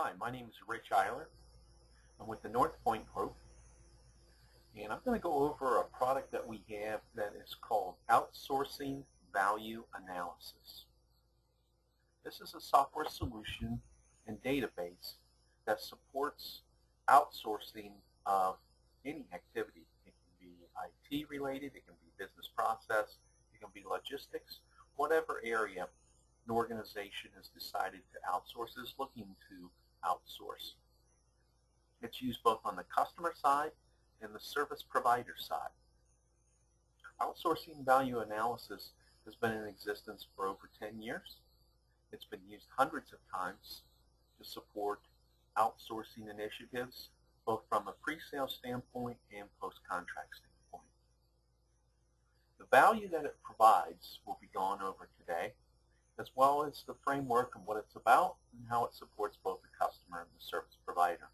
Hi, my name is Rich Eiler. I'm with the NorthPoint group, and I'm going to go over a product that we have that is called Outsourcing Value Analysis. This is a software solution and database that supports outsourcing of any activity. It can be IT related, it can be business process, it can be logistics, whatever area an organization has decided to outsource is looking to outsource. It's used both on the customer side and the service provider side. Outsourcing value analysis has been in existence for over 10 years. It's been used hundreds of times to support outsourcing initiatives, both from a pre-sale standpoint and post-contract standpoint. The value that it provides will be gone over today, as well as the framework of what it's about and how it supports both the customer and the service provider.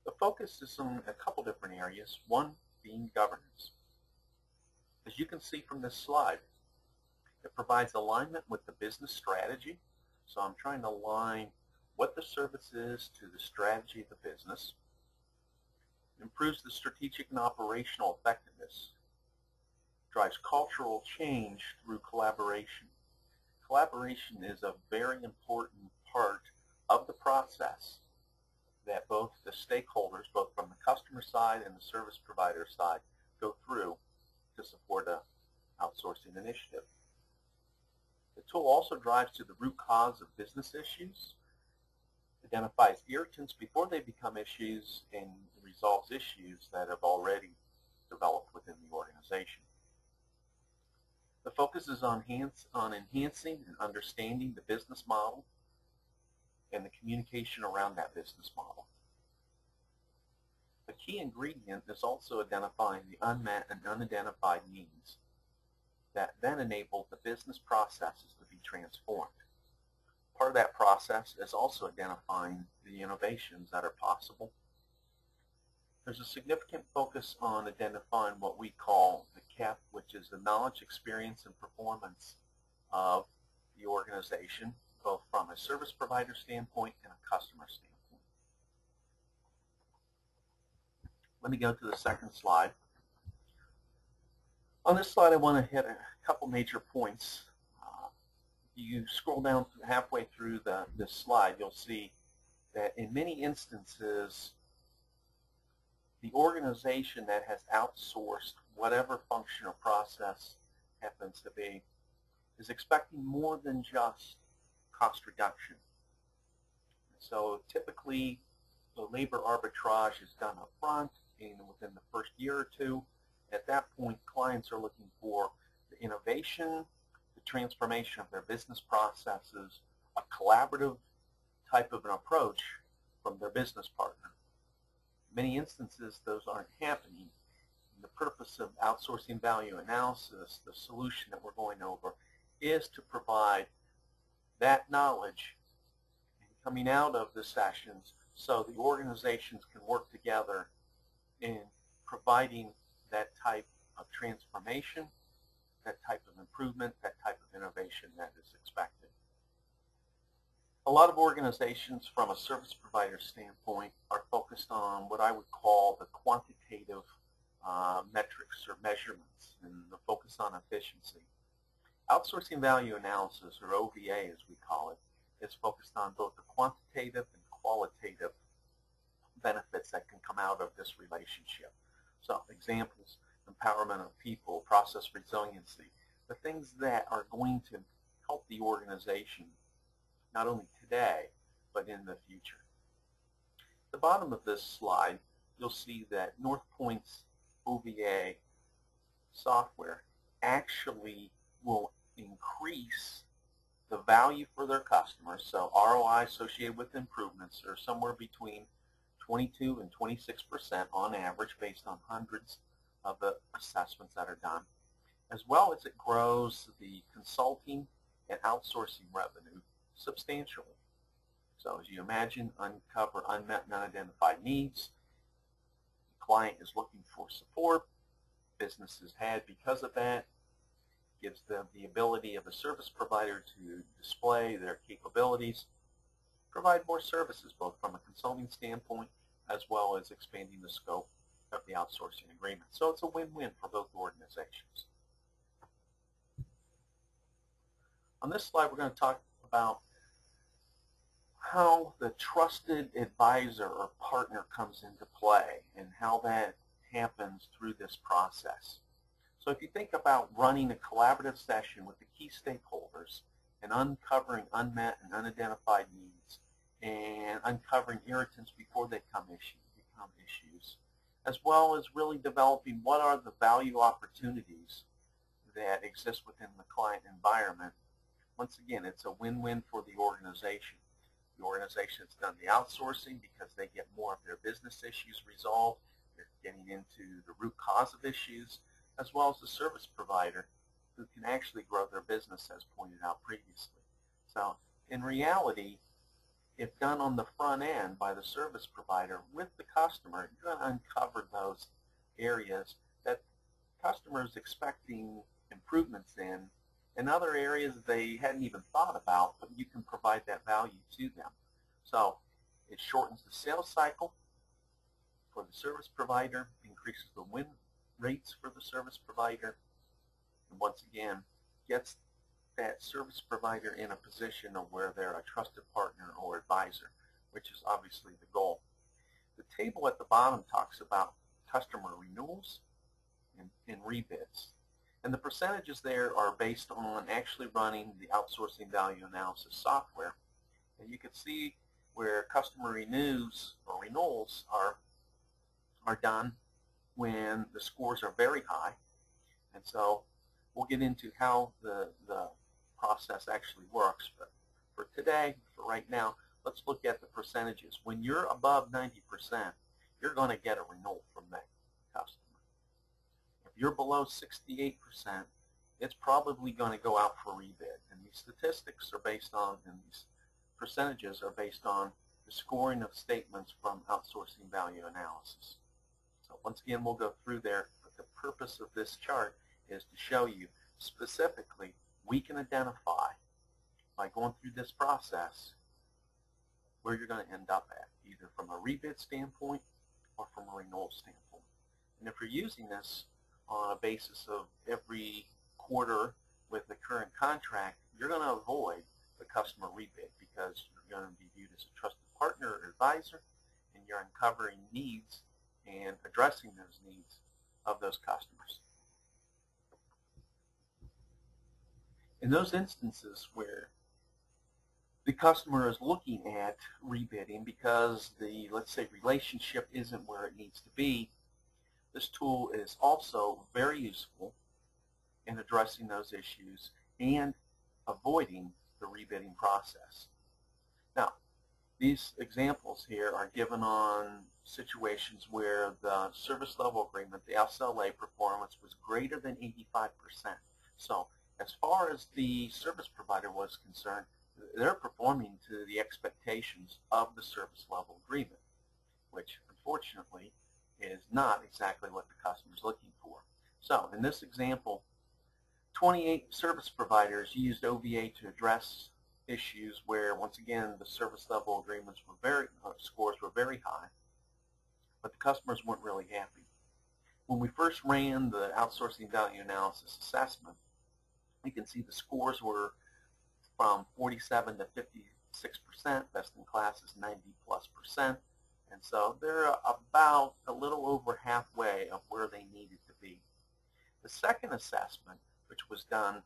The focus is on a couple different areas, one being governance. As you can see from this slide, it provides alignment with the business strategy. So I'm trying to align what the service is to the strategy of the business. It improves the strategic and operational effectiveness. Drives cultural change through collaboration. Collaboration is a very important part of the process that both the stakeholders, both from the customer side and the service provider side, go through to support an outsourcing initiative. The tool also drives to the root cause of business issues, identifies irritants before they become issues, and resolves issues that have already developed within the organization. The focus is on enhancing and understanding the business model and the communication around that business model. A key ingredient is also identifying the unmet and unidentified needs that then enable the business processes to be transformed. Part of that process is also identifying the innovations that are possible. There's a significant focus on identifying what we call the CAP, which is the knowledge, experience, and performance of the organization, both from a service provider standpoint and a customer standpoint. Let me go to the second slide. On this slide, I want to hit a couple major points. You scroll down halfway through this slide, you'll see that in many instances, the organization that has outsourced whatever function or process happens to be is expecting more than just cost reduction. So typically, the labor arbitrage is done up front and within the first year or two. At that point, clients are looking for the innovation, the transformation of their business processes, a collaborative type of an approach from their business partner. In many instances, those aren't happening. And the purpose of outsourcing value analysis, the solution that we're going over, is to provide that knowledge coming out of the sessions so the organizations can work together in providing that type of transformation, that type of improvement, that type of innovation that is expected. A lot of organizations from a service provider standpoint are focused on what I would call the quantitative metrics or measurements and the focus on efficiency. Outsourcing value analysis, or OVA as we call it, is focused on both the quantitative and qualitative benefits that can come out of this relationship. So examples: empowerment of people, process resiliency, the things that are going to help the organization not only today, but in the future. At the bottom of this slide, you'll see that NorthPoint's OVA software actually will increase the value for their customers. So ROI associated with improvements are somewhere between 22 and 26% on average based on hundreds of the assessments that are done, as well as it grows the consulting and outsourcing revenue substantially. So as you imagine, uncover unmet and unidentified needs. The client is looking for support. Business has had because of that. Gives them the ability of a service provider to display their capabilities provide more services, both from a consulting standpoint as well as expanding the scope of the outsourcing agreement. So it's a win-win for both organizations. On this slide, we're going to talk about how the trusted advisor or partner comes into play and how that happens through this process. So if you think about running a collaborative session with the key stakeholders and uncovering unmet and unidentified needs and uncovering irritants before they become issues, as well as really developing what are the value opportunities that exist within the client environment, once again, it's a win-win for the organization. The organization has done the outsourcing because they get more of their business issues resolved. They're getting into the root cause of issues, as well as the service provider who can actually grow their business, as pointed out previously. So in reality, if done on the front end by the service provider with the customer, you're going to uncover those areas that customers expecting improvements in, and other areas they hadn't even thought about, but you can provide that value to them. So it shortens the sales cycle for the service provider, increases the win rates for the service provider, and once again, gets that service provider in a position of where they're a trusted partner or advisor, which is obviously the goal. The table at the bottom talks about customer renewals and rebids. And the percentages there are based on actually running the outsourcing value analysis software. And you can see where customer renews or renewals are done when the scores are very high. And so we'll get into how the process actually works. But for today, for right now, let's look at the percentages. When you're above 90%, you're going to get a renewal from that customer. If you're below 68%, it's probably going to go out for rebid. And these statistics are based on, and these percentages are based on the scoring of statements from outsourcing value analysis. So once again, we'll go through there, but the purpose of this chart is to show you specifically we can identify by going through this process where you're going to end up at, either from a rebid standpoint or from a renewal standpoint. And if you're using this on a basis of every quarter with the current contract, you're going to avoid the customer rebid because you're going to be viewed as a trusted partner or advisor, and you're uncovering needs and addressing those needs of those customers. In those instances where the customer is looking at rebidding because the, let's say, relationship isn't where it needs to be, this tool is also very useful in addressing those issues and avoiding the rebidding process. Now, these examples here are given on situations where the service level agreement, the SLA performance, was greater than 85%. So as far as the service provider was concerned, they're performing to the expectations of the service level agreement, which unfortunately is not exactly what the customer is looking for. So in this example, 28 service providers used OVA to address issues where, once again, the service level agreements were scores were very high, but the customers weren't really happy. When we first ran the outsourcing value analysis assessment, you can see the scores were from 47 to 56%, best in class is 90+%, and so they're about a little over halfway of where they needed to be. The second assessment, which was done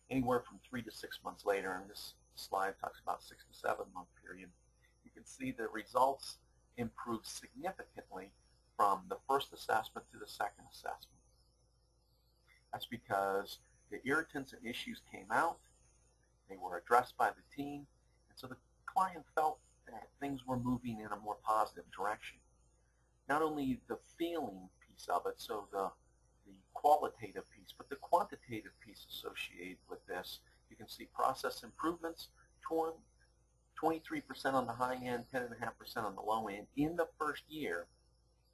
anywhere from 3 to 6 months later, and this slide talks about 6 to 7 month period, you can see the results improved significantly from the first assessment to the second assessment. That's because the irritants and issues came out, they were addressed by the team, and so the client felt that things were moving in a more positive direction. Not only the feeling piece of it, so the qualitative piece, but the quantitative piece associated with this. You can see process improvements, 23% on the high end, 10.5% on the low end in the first year,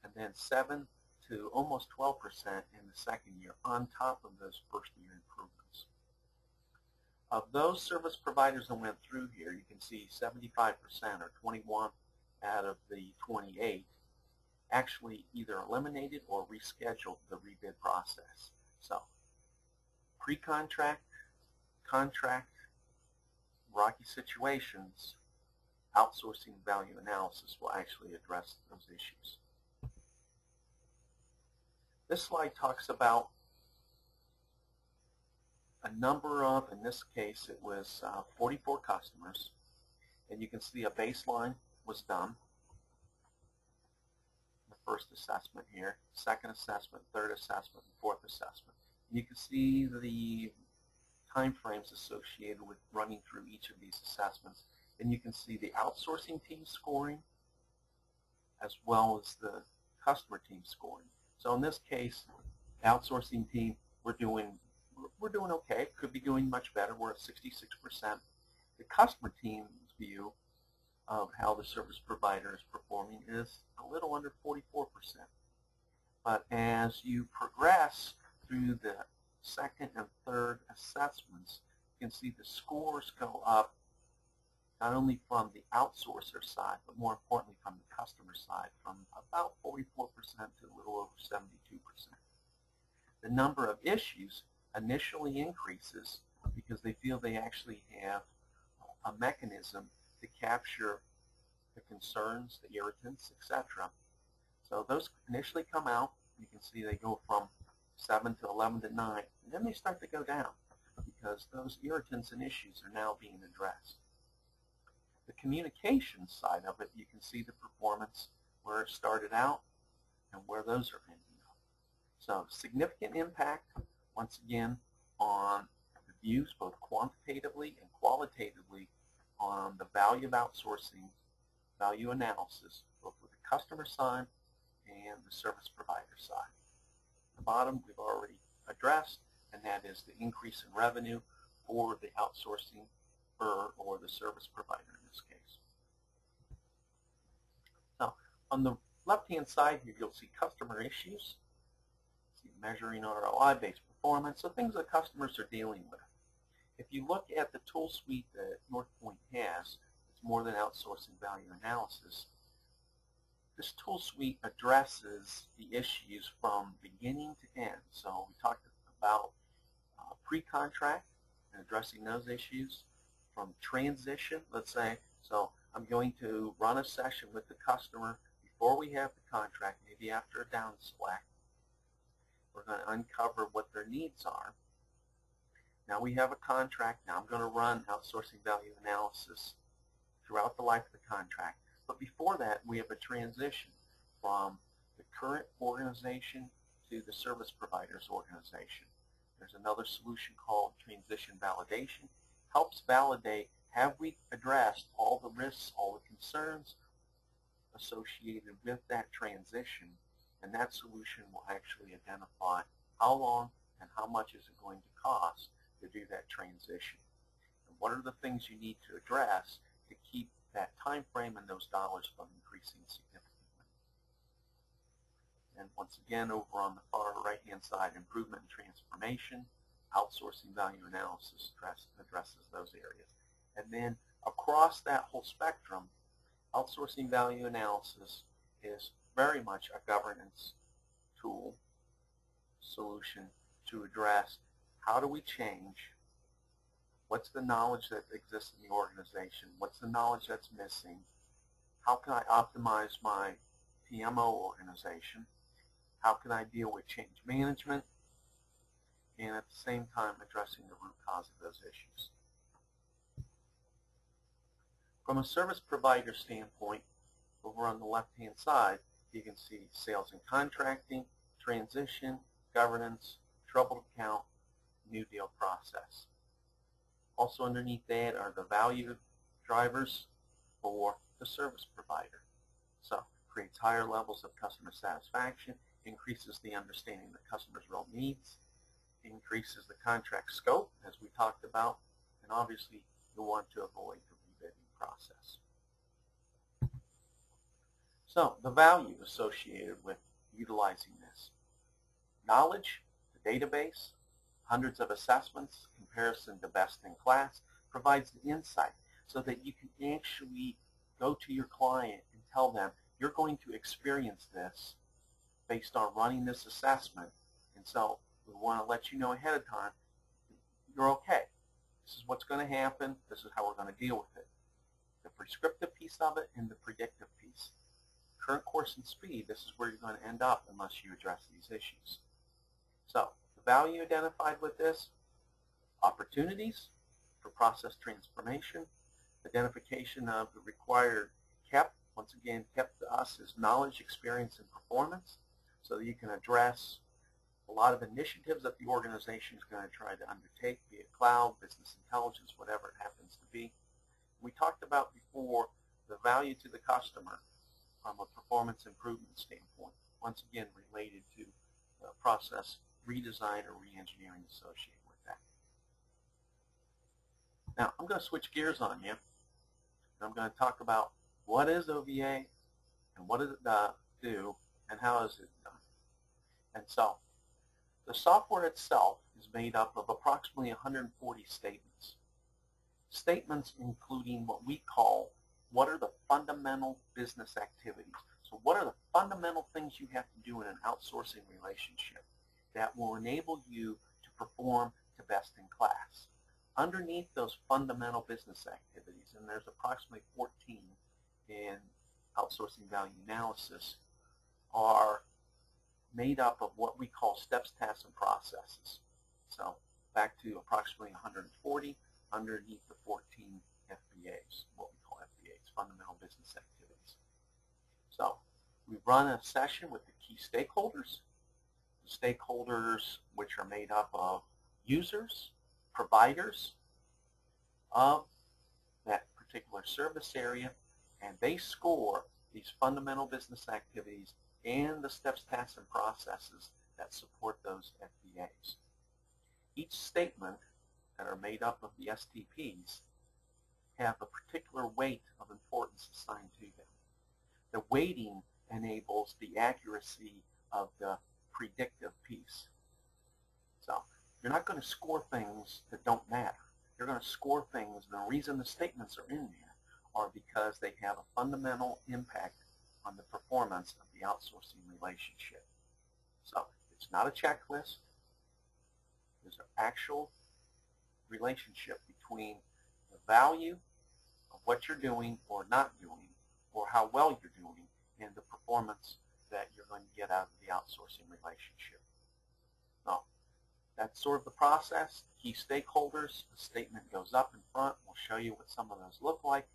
and then 7 to almost 12% in the second year on top of those first year improvements. Of those service providers that went through here, you can see 75% or 21 out of the 28 actually either eliminated or rescheduled the rebid process. So pre-contract, contract, rocky situations, outsourcing value analysis will actually address those issues. This slide talks about a number of, in this case it was 44 customers, and you can see a baseline was done. The first assessment here, second assessment, third assessment, and fourth assessment. And you can see the time frames associated with running through each of these assessments, and you can see the outsourcing team scoring as well as the customer team scoring. So in this case, the outsourcing team, we're doing okay. Could be doing much better. We're at 66%. The customer team's view of how the service provider is performing is a little under 44%. But as you progress through the second and third assessments, you can see the scores go up not only from the outsourcer side, but more importantly from the customer side, from about 44% to a little over 72%. The number of issues initially increases because they feel they actually have a mechanism to capture the concerns, the irritants, etc. So those initially come out. You can see they go from 7 to 11 to 9, and then they start to go down because those irritants and issues are now being addressed. The communication side of it, you can see the performance where it started out and where those are ending up. So significant impact, once again, on the views both quantitatively and qualitatively on the value of outsourcing, value analysis, both with the customer side and the service provider side. The bottom we've already addressed, and that is the increase in revenue for the outsourcing or the service provider in this case. Now, on the left-hand side here, you'll see customer issues, see measuring ROI-based performance, so things that customers are dealing with. If you look at the tool suite that NorthPoint has, it's more than outsourcing value analysis. This tool suite addresses the issues from beginning to end. So we talked about pre-contract and addressing those issues. From transition, let's say, so I'm going to run a session with the customer before we have the contract, maybe after a down select. We're going to uncover what their needs are. Now we have a contract. Now I'm going to run outsourcing value analysis throughout the life of the contract. But before that, we have a transition from the current organization to the service provider's organization. There's another solution called transition validation. Helps validate, have we addressed all the risks, all the concerns associated with that transition, and that solution will actually identify how long and how much is it going to cost to do that transition. And what are the things you need to address to keep that time frame and those dollars from increasing significantly. And once again, over on the far right-hand side, improvement and transformation, outsourcing value analysis addresses those areas. And then across that whole spectrum, outsourcing value analysis is very much a governance tool solution to address how do we change, what's the knowledge that exists in the organization, what's the knowledge that's missing, how can I optimize my PMO organization, how can I deal with change management, and at the same time addressing the root cause of those issues. From a service provider standpoint, over on the left-hand side, you can see sales and contracting, transition, governance, troubled account, new deal process. Also underneath that are the value drivers for the service provider. So creates higher levels of customer satisfaction, increases the understanding of the customer's real needs, increases the contract scope, as we talked about, and obviously you want to avoid the rebidding process. So the value associated with utilizing this: knowledge, the database, hundreds of assessments, comparison to best in class, provides the insight so that you can actually go to your client and tell them, you're going to experience this based on running this assessment, and so we want to let you know ahead of time, you're okay. This is what's going to happen. This is how we're going to deal with it. The prescriptive piece of it and the predictive piece. Current course and speed, this is where you're going to end up unless you address these issues. So, the value identified with this, opportunities for process transformation, identification of the required KEP. Once again, KEP to us is knowledge, experience, and performance, so that you can address a lot of initiatives that the organization is going to try to undertake, be it cloud, business intelligence, whatever it happens to be. We talked about before the value to the customer from a performance improvement standpoint, once again related to process redesign or re-engineering associated with that. Now, I'm going to switch gears on you, and I'm going to talk about what is OVA and what does it do and how is it done. And so, the software itself is made up of approximately 140 statements. Statements including what we call, what are the fundamental business activities? So what are the fundamental things you have to do in an outsourcing relationship that will enable you to perform to best in class? Underneath those fundamental business activities, and there's approximately 14 in outsourcing value analysis, are made up of what we call steps, tasks, and processes. So back to approximately 140 underneath the 14 FBAs, what we call FBAs, fundamental business activities. So we run a session with the key stakeholders, which are made up of users, providers of that particular service area, and they score these fundamental business activities and the steps, tasks, and processes that support those FBAs. Each statement that are made up of the STPs have a particular weight of importance assigned to them. The weighting enables the accuracy of the predictive piece. So you're not going to score things that don't matter. You're going to score things, and the reason the statements are in there are because they have a fundamental impact on the performance of the outsourcing relationship. So it's not a checklist. There's an actual relationship between the value of what you're doing or not doing, or how well you're doing, and the performance that you're going to get out of the outsourcing relationship. So that's sort of the process. Key stakeholders, the statement goes up in front. We'll show you what some of those look like.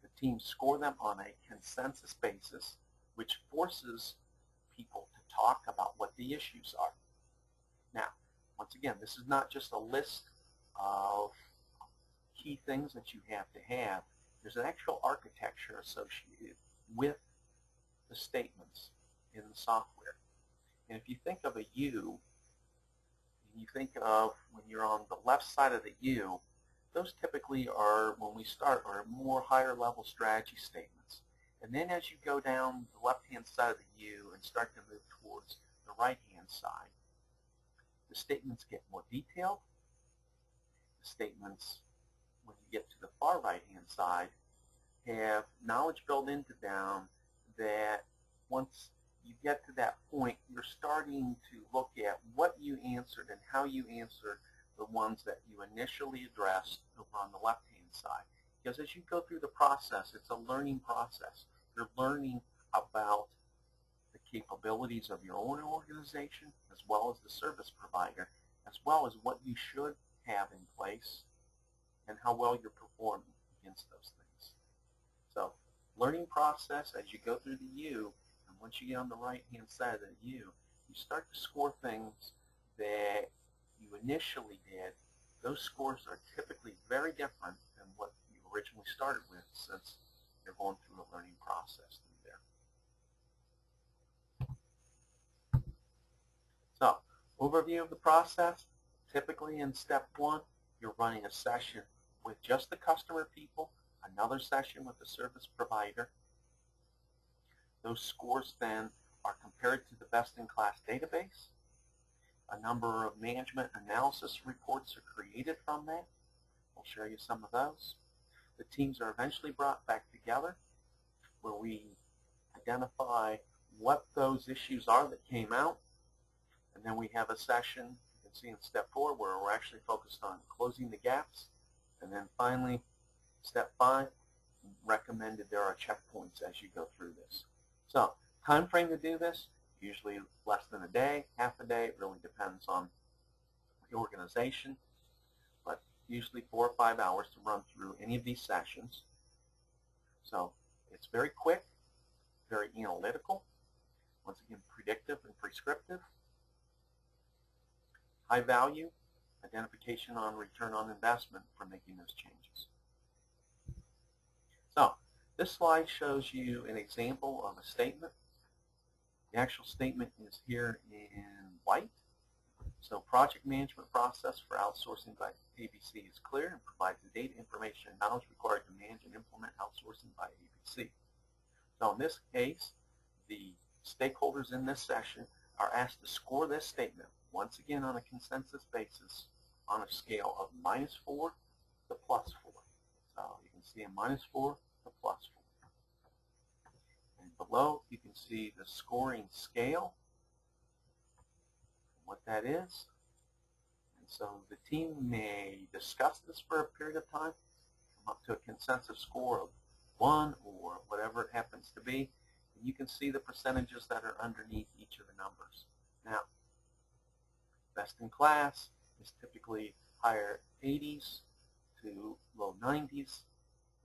The teams score them on a consensus basis, which forces people to talk about what the issues are. Now, once again, this is not just a list of key things that you have to have. There's an actual architecture associated with the statements in the software. And if you think of a U, and you think of when you're on the left side of the U, those typically are, when we start, are more higher level strategy statements. And then as you go down the left-hand side of the U and start to move towards the right-hand side, the statements get more detailed. The statements, when you get to the far right-hand side, have knowledge built into them that once you get to that point, you're starting to look at what you answered and how you answered the ones that you initially addressed over on the left-hand side. Because as you go through the process, it's a learning process. You're learning about the capabilities of your own organization as well as the service provider, as well as what you should have in place and how well you're performing against those things. So, learning process as you go through the U, and once you get on the right-hand side of the U, you start to score things that you initially did. Those scores are typically very different than what you originally started with, since you're going through a learning process through there. So, overview of the process. Typically in step 1, you're running a session with just the customer people, another session with the service provider. Those scores then are compared to the best-in-class database. A number of management analysis reports are created from that. I'll show you some of those. The teams are eventually brought back together where we identify what those issues are that came out, and then we have a session, you can see in step 4, where we're actually focused on closing the gaps, and then finally step 5, recommended there are checkpoints as you go through this. So time frame to do this, usually less than a day, half a day. It really depends on the organization, but usually 4 or 5 hours to run through any of these sessions. So it's very quick, very analytical, once again predictive and prescriptive, high value, identification on return on investment for making those changes. So this slide shows you an example of a statement. The actual statement is here in white. So project management process for outsourcing by ABC is clear and provides the data, information, and knowledge required to manage and implement outsourcing by ABC. So in this case, the stakeholders in this session are asked to score this statement, once again on a consensus basis, on a scale of -4 to +4. So you can see a -4 to +4. And below you can see the scoring scale, what that is. And so the team may discuss this for a period of time, come up to a consensus score of 1 or whatever it happens to be. And you can see the percentages that are underneath each of the numbers. Now, best in class is typically higher 80s to low 90s.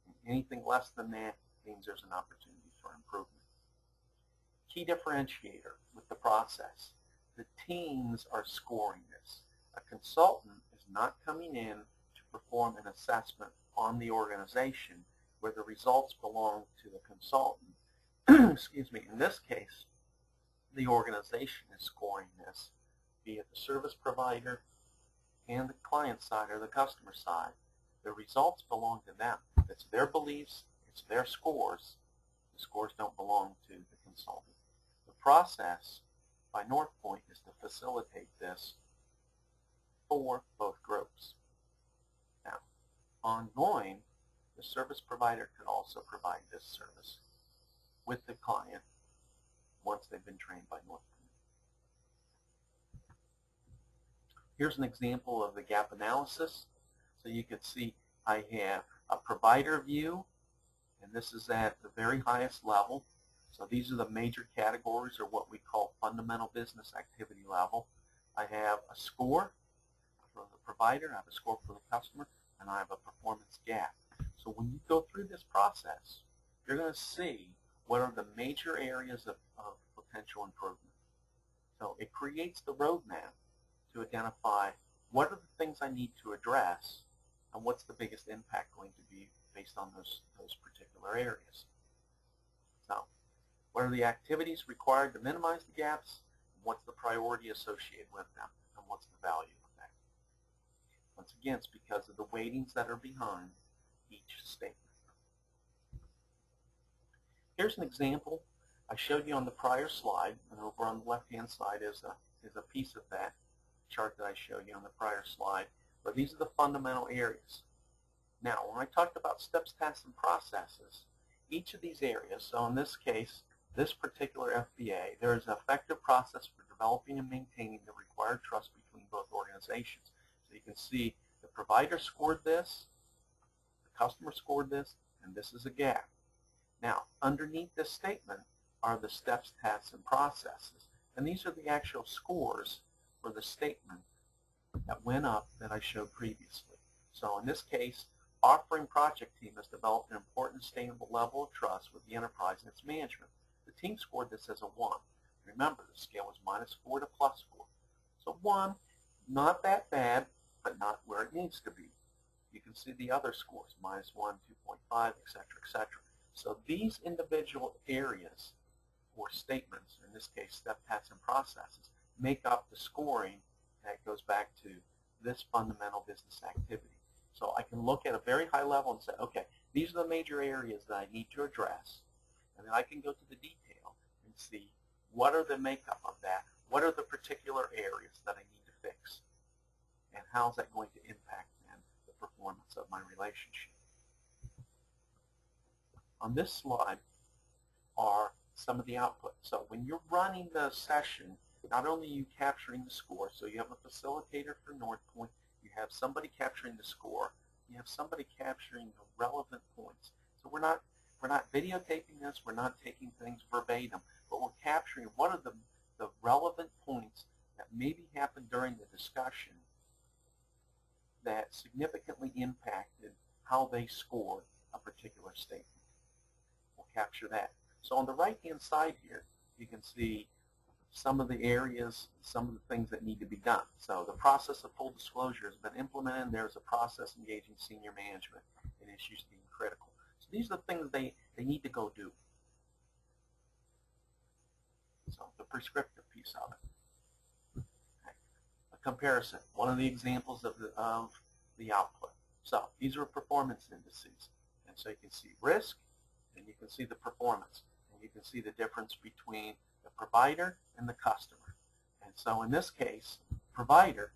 And anything less than that means there's an opportunity for improvement. Key differentiator with the process. The teams are scoring this. A consultant is not coming in to perform an assessment on the organization where the results belong to the consultant. Excuse me. In this case, the organization is scoring this, be it the service provider and the client side or the customer side. The results belong to them. It's their beliefs, it's their scores. The scores don't belong to the consultant. The process by NorthPoint is to facilitate this for both groups. Now, ongoing, the service provider could also provide this service with the client once they've been trained by NorthPoint. Here's an example of the gap analysis. So you can see I have a provider view, and this is at the very highest level. So these are the major categories, or what we call fundamental business activity level. I have a score for the provider, I have a score for the customer, and I have a performance gap. So when you go through this process, you're going to see what are the major areas of potential improvement. So it creates the roadmap to identify what are the things I need to address and what's the biggest impact going to be based on those particular areas. So what are the activities required to minimize the gaps, and what's the priority associated with them, and what's the value of that? Once again, it's because of the weightings that are behind each statement. Here's an example I showed you on the prior slide, and over on the left-hand side is a piece of that chart that I showed you on the prior slide, where these are the fundamental areas. Now, when I talked about steps, tasks, and processes, each of these areas, so in this case, this particular FBA, there is an effective process for developing and maintaining the required trust between both organizations. So you can see the provider scored this, the customer scored this, and this is a gap. Now, underneath this statement are the steps, tasks, and processes. And these are the actual scores for the statement that went up that I showed previously. So in this case, offering project team has developed an important sustainable level of trust with the enterprise and its management. The team scored this as a 1. Remember, the scale was -4 to +4. So 1, not that bad, but not where it needs to be. You can see the other scores, -1, 2.5, etc., etc. So these individual areas or statements, in this case step, tasks, and processes, make up the scoring that goes back to this fundamental business activity. So I can look at a very high level and say, okay, these are the major areas that I need to address. And then I can go to the detail and see what are the makeup of that, what are the particular areas that I need to fix, and how is that going to impact then the performance of my relationship. On this slide are some of the output. So when you're running the session, not only are you capturing the score, so you have a facilitator for NorthPoint, you have somebody capturing the score, you have somebody capturing the relevant points. So we're not videotaping this, we're not taking things verbatim, but we're capturing what are the relevant points that maybe happened during the discussion that significantly impacted how they scored a particular statement. We'll capture that. So on the right-hand side here, you can see some of the areas, some of the things that need to be done. So the process of full disclosure has been implemented. There's a process engaging senior management in issues deemed critical. So these are the things they need to go do. So the prescriptive piece of it. Okay. A comparison, one of the examples of the output. So these are performance indices. And so you can see risk, and you can see the performance. And you can see the difference between the provider and the customer. And so in this case, provider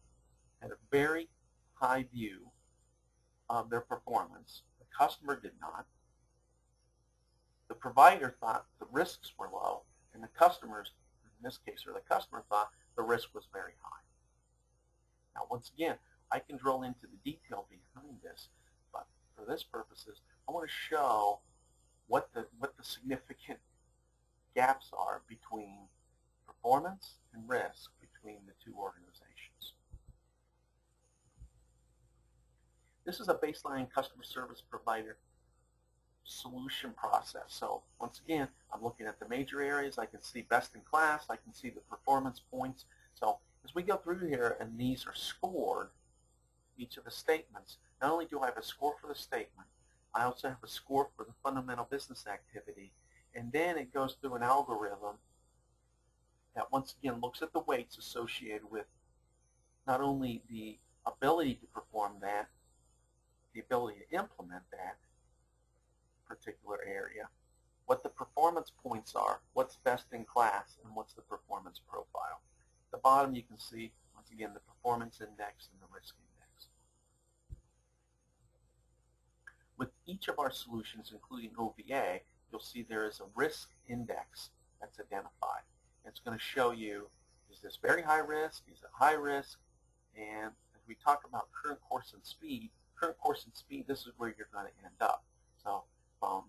had a very high view of their performance. The customer did not. The provider thought the risks were low, and the customers, in this case, or the customer thought the risk was very high. Now, once again, I can drill into the detail behind this, but for this purposes, I want to show what the significant gaps are between performance and risk between the two organizations. This is a baseline customer service provider solution process. So once again, I'm looking at the major areas. I can see best in class. I can see the performance points. So as we go through here and these are scored, each of the statements, not only do I have a score for the statement, I also have a score for the fundamental business activity, and then it goes through an algorithm that once again looks at the weights associated with not only the ability to perform that, the ability to implement that particular area, what the performance points are, what's best in class, and what's the performance profile. At the bottom you can see, once again, the performance index and the risk index. With each of our solutions, including OVA, you'll see there is a risk index that's identified. It's going to show you, is this very high risk, is it high risk, and as we talk about current course and speed, this is where you're going to end up. So from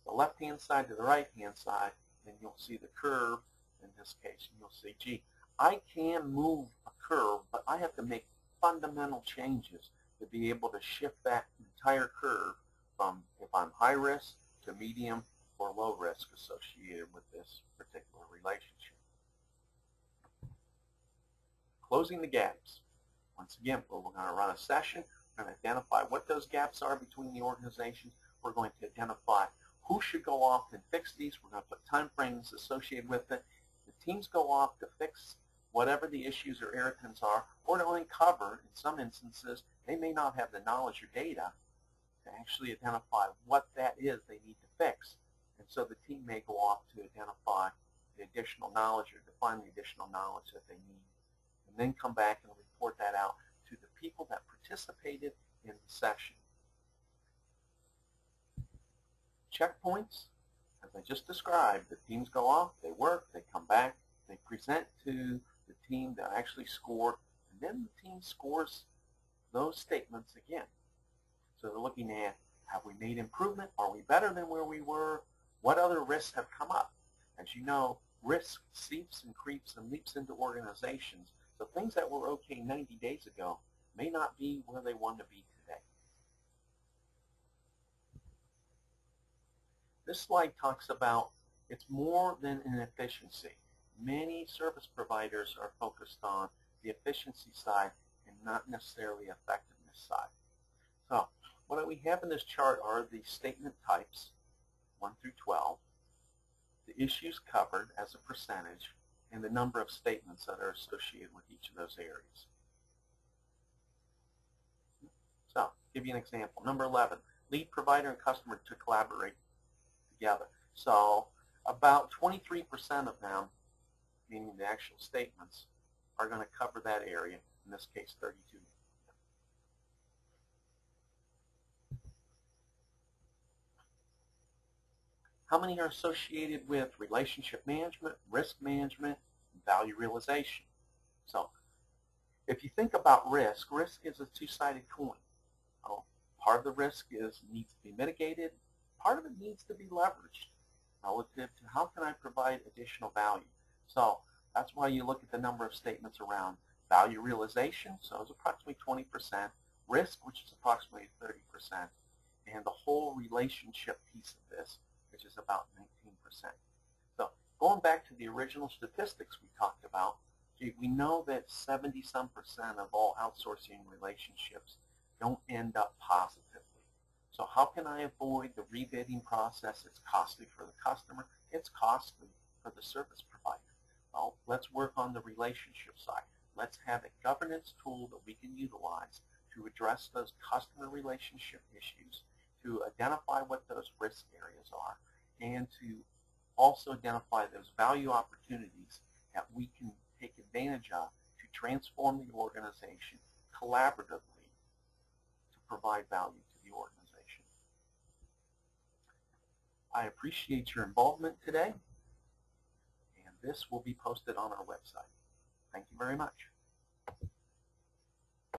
the left-hand side to the right-hand side, and you'll see the curve in this case, and you'll see, gee, I can move a curve, but I have to make fundamental changes to be able to shift that entire curve from if I'm high risk to medium or low risk associated with this particular relationship. Closing the gaps. Once again, we're going to run a session. We're going to identify what those gaps are between the organizations. We're going to identify who should go off and fix these. We're going to put time frames associated with it. The teams go off to fix whatever the issues or irritants are, or to uncover, in some instances, they may not have the knowledge or data to actually identify what that is they need to fix. And so the team may go off to identify the additional knowledge or define the additional knowledge that they need, and then come back and report that out to the people that participated in the session. Checkpoints, as I just described, the teams go off, they work, they come back, they present to the team that actually scored, and then the team scores those statements again. So they're looking at, have we made improvement? Are we better than where we were? What other risks have come up? As you know, risk seeps and creeps and leaps into organizations. So things that were okay 90 days ago may not be where they want to be today. This slide talks about it's more than an efficiency. Many service providers are focused on the efficiency side and not necessarily effectiveness side. So what we have in this chart are the statement types, 1 through 12, the issues covered as a percentage, and the number of statements that are associated with each of those areas. So, give you an example. Number 11, lead provider and customer to collaborate together. So, about 23% of them meaning the actual statements, are going to cover that area, in this case 32. How many are associated with relationship management, risk management, and value realization? So if you think about risk is a two-sided coin. Part of the risk needs to be mitigated. Part of it needs to be leveraged relative to how can I provide additional value. So that's why you look at the number of statements around value realization, so it's approximately 20%, risk, which is approximately 30%, and the whole relationship piece of this, which is about 19%. So going back to the original statistics we talked about, we know that 70-some% of all outsourcing relationships don't end up positively. So how can I avoid the rebidding process? It's costly for the customer. It's costly for the service provider. Well, let's work on the relationship side. Let's have a governance tool that we can utilize to address those customer relationship issues, to identify what those risk areas are, and to also identify those value opportunities that we can take advantage of to transform the organization collaboratively to provide value to the organization. I appreciate your involvement today, and this will be posted on our website. Thank you very much.